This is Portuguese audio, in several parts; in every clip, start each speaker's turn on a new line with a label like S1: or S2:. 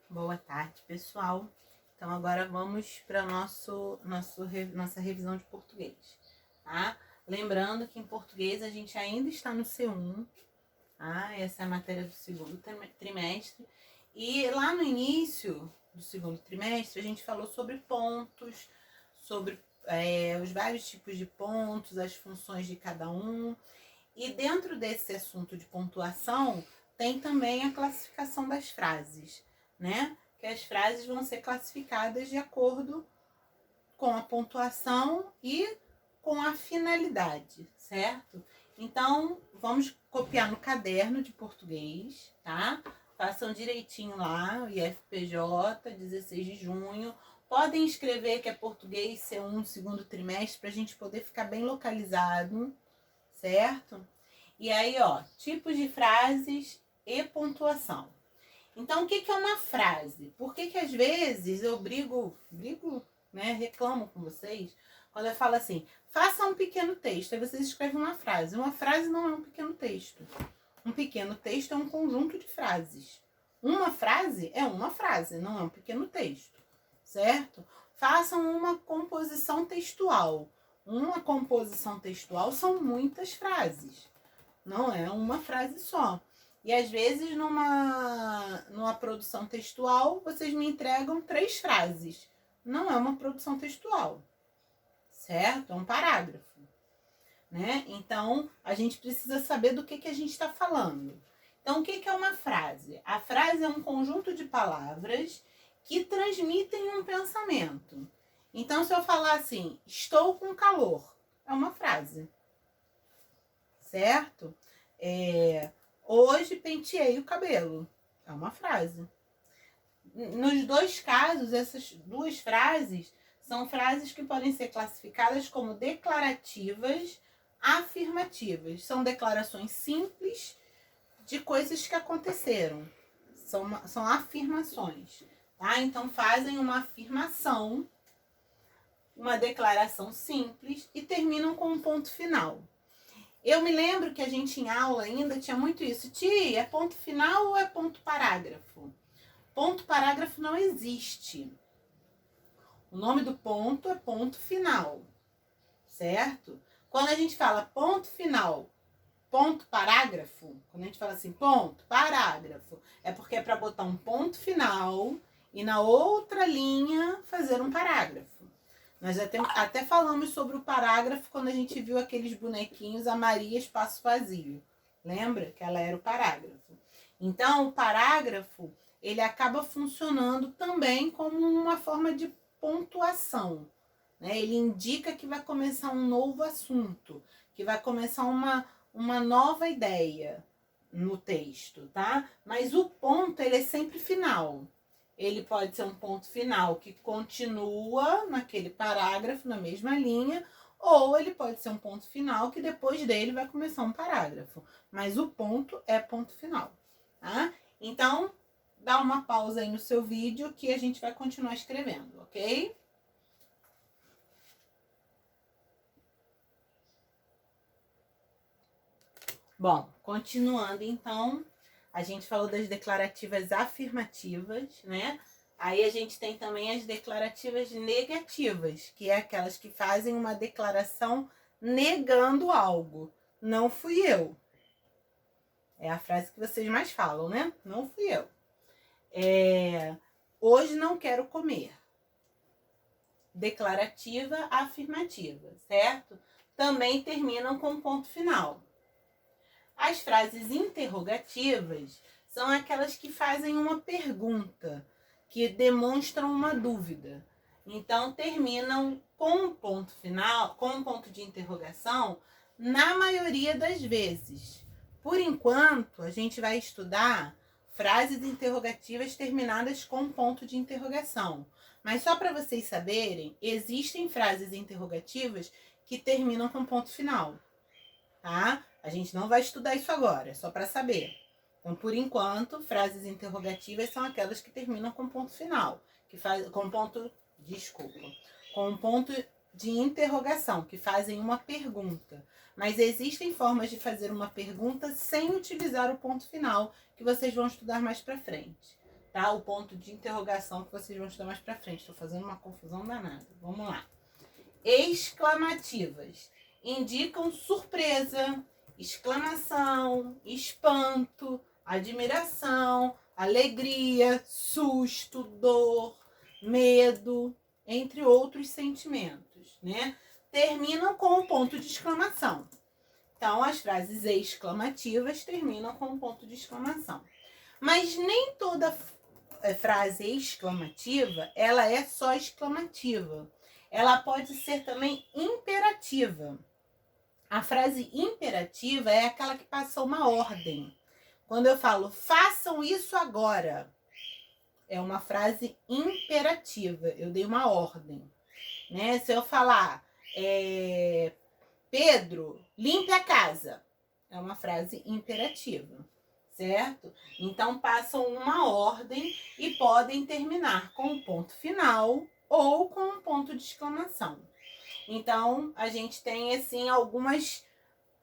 S1: Boa tarde, pessoal. Então, agora vamos para nossa revisão de português, tá? Lembrando que em português a gente ainda está no C1, tá? Essa é a matéria do segundo trimestre. E lá no início do segundo trimestre, a gente falou sobre pontos, sobre os vários tipos de pontos, as funções de cada um. E dentro desse assunto de pontuação, tem também a classificação das frases, né? Que as frases vão ser classificadas de acordo com a pontuação e com a finalidade, certo? Então, vamos copiar no caderno de português, tá? Façam direitinho lá, IFPJ, 16 de junho. Podem escrever que é português C1, segundo trimestre, para a gente poder ficar bem localizado, certo? E aí, ó, tipos de frases e pontuação. Então, o que é uma frase? Por que às vezes eu né, reclamo com vocês, quando eu falo assim, faça um pequeno texto, aí vocês escrevem uma frase. Uma frase não é um pequeno texto. Um pequeno texto é um conjunto de frases. Uma frase é uma frase, não é um pequeno texto, certo? Façam uma composição textual. Uma composição textual são muitas frases, não é uma frase só. E às vezes numa produção textual, vocês me entregam 3 frases. Não é uma produção textual, certo? É um parágrafo, né? Então, a gente precisa saber do que a gente está falando. Então, o que é uma frase? A frase é um conjunto de palavras que transmitem um pensamento. Então, se eu falar assim, estou com calor, é uma frase, certo? Hoje penteei o cabelo, é uma frase. Nos dois casos, essas duas frases são frases que podem ser classificadas como declarativas, afirmativas. São declarações simples de coisas que aconteceram. São afirmações, tá? Então, fazem uma afirmação, uma declaração simples e terminam com um ponto final. Eu me lembro que a gente em aula ainda tinha muito isso. Tia, é ponto final ou é ponto parágrafo? Ponto parágrafo não existe. O nome do ponto é ponto final, certo? Quando a gente fala ponto final, ponto parágrafo, quando a gente fala assim, ponto, parágrafo, é porque é para botar um ponto final e na outra linha fazer um parágrafo. Nós até falamos sobre o parágrafo quando a gente viu aqueles bonequinhos, a Maria Espaço Vazio. Lembra? Que ela era o parágrafo. Então, o parágrafo, ele acaba funcionando também como uma forma de pontuação, né? Ele indica que vai começar um novo assunto, que vai começar uma nova ideia no texto, tá? Mas o ponto, ele é sempre final. Ele pode ser um ponto final que continua naquele parágrafo, na mesma linha, ou ele pode ser um ponto final que depois dele vai começar um parágrafo. Mas o ponto é ponto final, tá? Então, dá uma pausa aí no seu vídeo que a gente vai continuar escrevendo, ok? Bom, continuando então, a gente falou das declarativas afirmativas, né? Aí a gente tem também as declarativas negativas, que é aquelas que fazem uma declaração negando algo. Não fui eu. É a frase que vocês mais falam, né? Não fui eu. Hoje não quero comer. Declarativa afirmativa, certo? Também terminam com ponto final. As frases interrogativas são aquelas que fazem uma pergunta, que demonstram uma dúvida. Então, terminam com um ponto final, com um ponto de interrogação, na maioria das vezes. Por enquanto, a gente vai estudar frases interrogativas terminadas com ponto de interrogação. Mas só para vocês saberem, existem frases interrogativas que terminam com ponto final, tá? A gente não vai estudar isso agora, é só para saber. Então, por enquanto, frases interrogativas são aquelas que terminam com ponto final, com ponto de interrogação, que fazem uma pergunta. Mas existem formas de fazer uma pergunta sem utilizar o ponto final, que vocês vão estudar mais para frente, tá? O ponto de interrogação que vocês vão estudar mais pra frente. Estou fazendo uma confusão danada. Vamos lá. Exclamativas indicam surpresa, exclamação, espanto, admiração, alegria, susto, dor, medo, entre outros sentimentos, né? Terminam com um ponto de exclamação. Então, as frases exclamativas terminam com um ponto de exclamação. Mas nem toda frase exclamativa, ela é só exclamativa. Ela pode ser também imperativa. A frase imperativa é aquela que passa uma ordem. Quando eu falo, façam isso agora, é uma frase imperativa. Eu dei uma ordem, né? Se eu falar, Pedro, limpe a casa, é uma frase imperativa, certo? Então, passam uma ordem e podem terminar com um ponto final ou com um ponto de exclamação. Então, a gente tem, assim, algumas...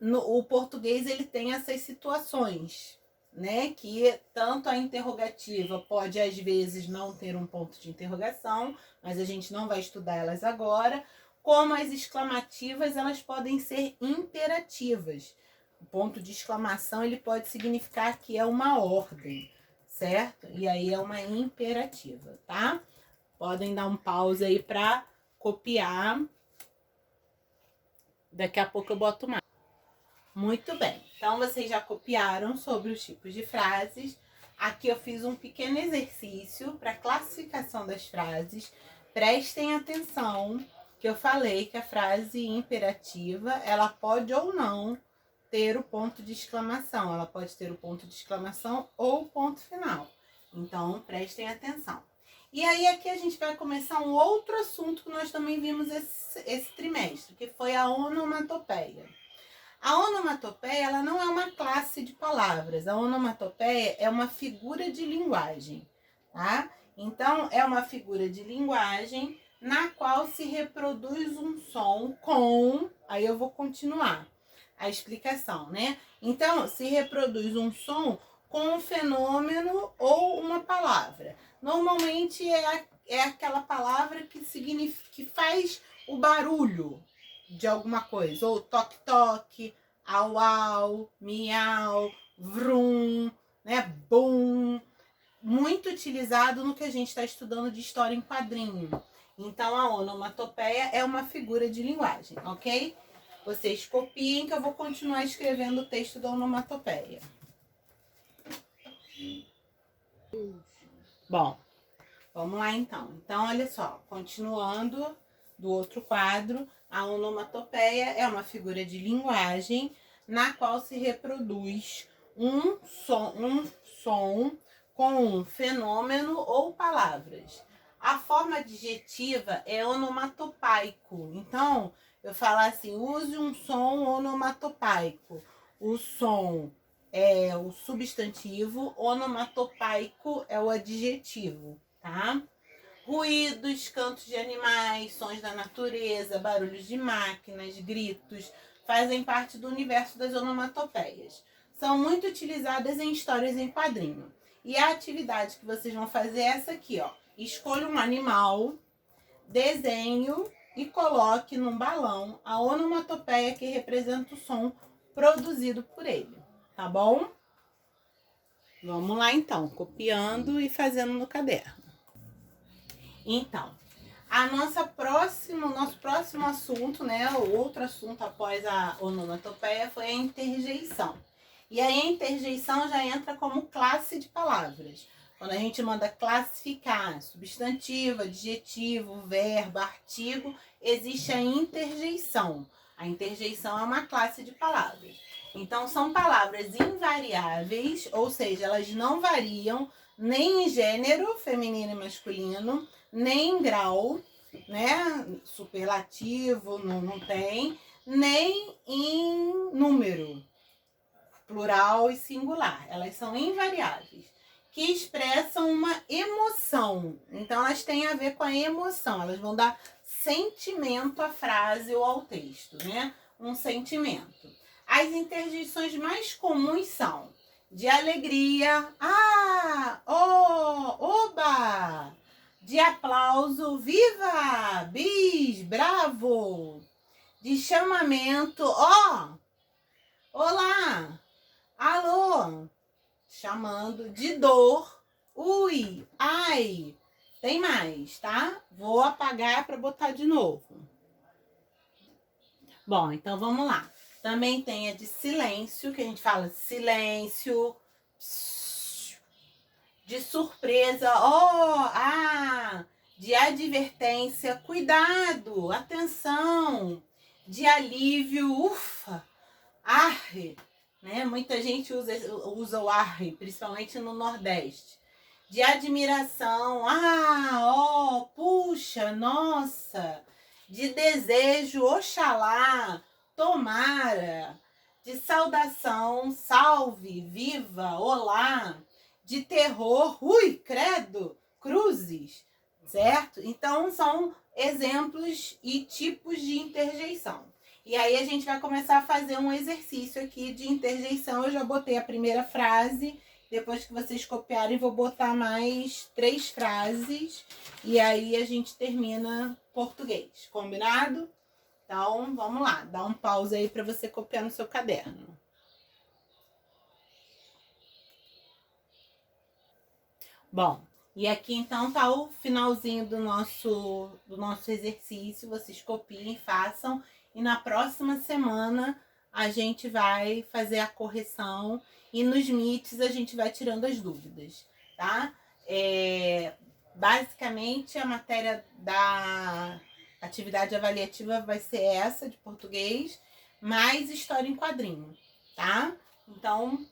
S1: O português, ele tem essas situações, né? Que tanto a interrogativa pode, às vezes, não ter um ponto de interrogação, mas a gente não vai estudar elas agora, como as exclamativas, elas podem ser imperativas. O ponto de exclamação, ele pode significar que é uma ordem, certo? E aí é uma imperativa, tá? Podem dar um pause aí para copiar. Daqui a pouco eu boto mais. Muito bem. Então, vocês já copiaram sobre os tipos de frases. Aqui eu fiz um pequeno exercício para classificação das frases. Prestem atenção que eu falei que a frase imperativa, ela pode ou não ter o ponto de exclamação. Ela pode ter o ponto de exclamação ou o ponto final. Então, prestem atenção. E aí, aqui a gente vai começar um outro assunto que nós também vimos esse trimestre, que foi a onomatopeia. A onomatopeia, ela não é uma classe de palavras. A onomatopeia é uma figura de linguagem, tá? Então, é uma figura de linguagem na qual se reproduz um som com... Aí eu vou continuar a explicação, né? Então, se reproduz um som com um fenômeno ou uma palavra. Normalmente é aquela palavra que faz o barulho de alguma coisa. Ou toque-toque, au-au, miau, vrum, né? Bum. Muito utilizado no que a gente está estudando de história em quadrinho. Então, a onomatopeia é uma figura de linguagem, ok? Vocês copiem que eu vou continuar escrevendo o texto da onomatopeia. Bom, vamos lá então. Então, olha só, continuando do outro quadro, a onomatopeia é uma figura de linguagem na qual se reproduz um som com um fenômeno ou palavras. A forma adjetiva é onomatopaico. Então, eu falo assim, use um som onomatopaico. O som é o substantivo, onomatopaico é o adjetivo, tá? Ruídos, cantos de animais, sons da natureza, barulhos de máquinas, gritos, fazem parte do universo das onomatopeias. São muito utilizadas em histórias em quadrinho. E a atividade que vocês vão fazer é essa aqui, ó. Escolha um animal, desenho e coloque num balão a onomatopeia que representa o som produzido por ele, tá bom? Vamos lá então, copiando e fazendo no caderno. Então, nosso próximo assunto, né, o outro assunto após a onomatopeia foi a interjeição. E aí a interjeição já entra como classe de palavras. Quando a gente manda classificar substantivo, adjetivo, verbo, artigo, existe a interjeição. A interjeição é uma classe de palavras. Então, são palavras invariáveis, ou seja, elas não variam nem em gênero, feminino e masculino, nem em grau, né? Superlativo, não tem, nem em número, plural e singular. Elas são invariáveis, que expressam uma emoção. Então, elas têm a ver com a emoção. Elas vão dar sentimento à frase ou ao texto, né? Um sentimento. As interjeições mais comuns são de alegria, oba, de aplauso, viva, bis, bravo, de chamamento, olá, alô, chamando, de dor, ui, ai, tem mais, tá? Vou apagar para botar de novo. Bom, então vamos lá. Também tem a de silêncio, que a gente fala silêncio, de surpresa, de advertência, cuidado, atenção, de alívio, ufa, arre, né? Muita gente usa o arre, principalmente no Nordeste. De admiração, puxa, nossa, de desejo, oxalá, tomara, de saudação, salve, viva, olá, de terror, ui, credo, cruzes, certo? Então, são exemplos e tipos de interjeição. E aí, a gente vai começar a fazer um exercício aqui de interjeição. Eu já botei a primeira frase. Depois que vocês copiarem, vou botar mais 3 frases. E aí, a gente termina português. Combinado? Então, vamos lá. Dá um pause aí para você copiar no seu caderno. Bom, e aqui então tá o finalzinho do nosso exercício. Vocês copiem, façam. E na próxima semana a gente vai fazer a correção e nos Meets a gente vai tirando as dúvidas, tá? Basicamente a matéria da atividade avaliativa vai ser essa, de português, mais história em quadrinho, tá? Então,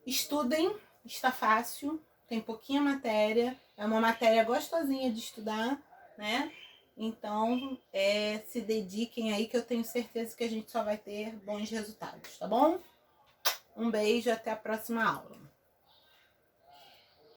S1: estudem, está fácil, tem pouquinha matéria, é uma matéria gostosinha de estudar, né? Então, se dediquem aí que eu tenho certeza que a gente só vai ter bons resultados, tá bom? Um beijo, até a próxima aula.